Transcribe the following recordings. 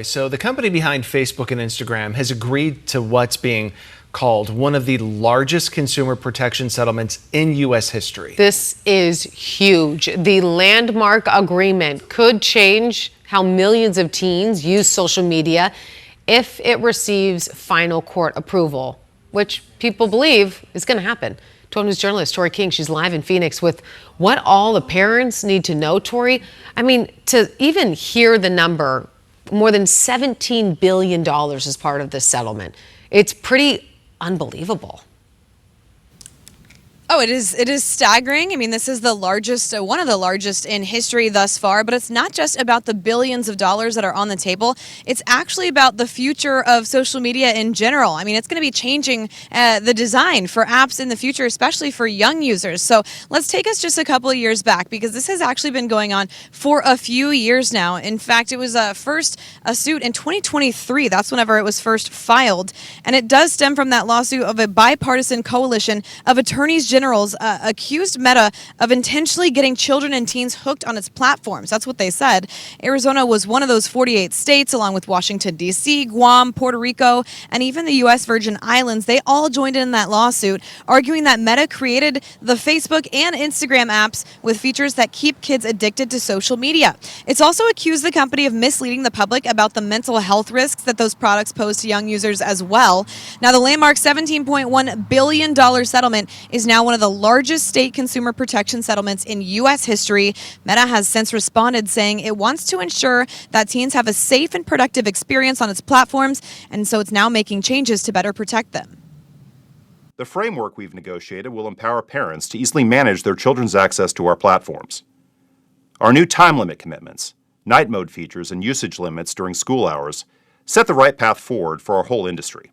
So the company behind Facebook and Instagram has agreed to what's being called one of the largest consumer protection settlements in U.S. history. This is huge. The landmark agreement could change how millions of teens use social media if it receives final court approval, which people believe is going to happen. 12 News journalist Tori King, she's live in Phoenix with what all the parents need to know, Tori. I mean, to even hear the number, more than $17 billion as part of this settlement. It's pretty unbelievable. Oh, it is staggering. I mean, this is the largest, one of the largest in history thus far, but it's not just about the billions of dollars that are on the table. It's actually about the future of social media in general. I mean, it's going to be changing the design for apps in the future, especially for young users. So let's take us just a couple of years back, because this has actually been going on for a few years now. In fact, it was first a suit in 2023. That's whenever it was first filed. And it does stem from that lawsuit of a bipartisan coalition of attorneys general accused Meta of intentionally getting children and teens hooked on its platforms. That's what they said. Arizona was one of those 48 states, along with Washington, D.C., Guam, Puerto Rico, and even the U.S. Virgin Islands. They all joined in that lawsuit, arguing that Meta created the Facebook and Instagram apps with features that keep kids addicted to social media. It's also accused the company of misleading the public about the mental health risks that those products pose to young users as well. Now, the landmark $17.1 billion settlement is now one of the largest state consumer protection settlements in U.S. history. Meta has since responded, saying it wants to ensure that teens have a safe and productive experience on its platforms, and so it's now making changes to better protect them. The framework we've negotiated will empower parents to easily manage their children's access to our platforms. Our new time limit commitments, night mode features, and usage limits during school hours set the right path forward for our whole industry.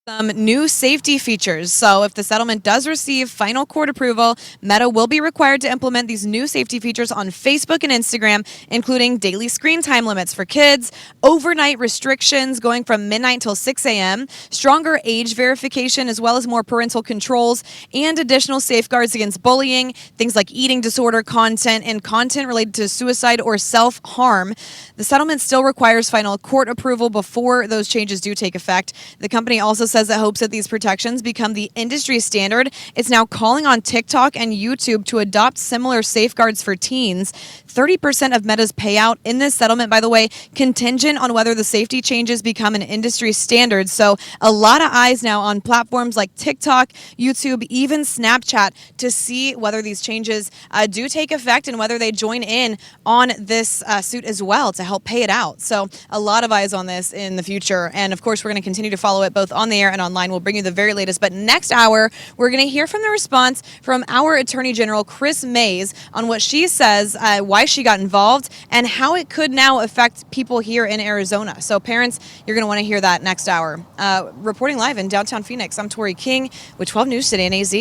Some new safety features. So if the settlement does receive final court approval, Meta will be required to implement these new safety features on Facebook and Instagram, including daily screen time limits for kids, overnight restrictions going from midnight till 6 a.m., stronger age verification, as well as more parental controls, and additional safeguards against bullying, things like eating disorder content and content related to suicide or self-harm. The settlement still requires final court approval before those changes do take effect. The company also says it hopes that these protections become the industry standard. It's now calling on TikTok and YouTube to adopt similar safeguards for teens. 30% of Meta's payout in this settlement, by the way, contingent on whether the safety changes become an industry standard. So a lot of eyes now on platforms like TikTok, YouTube, even Snapchat to see whether these changes do take effect and whether they join in on this suit as well to help pay it out. So a lot of eyes on this in the future. And of course, we're going to continue to follow it both on the air and online. We'll bring you the very latest. But next hour, we're going to hear from the response from our Attorney General Kris Mayes on what she says, why she got involved, and how it could now affect people here in Arizona. So parents, you're going to want to hear that next hour. Reporting live in downtown Phoenix, I'm Tori King with 12 News Today in AZ.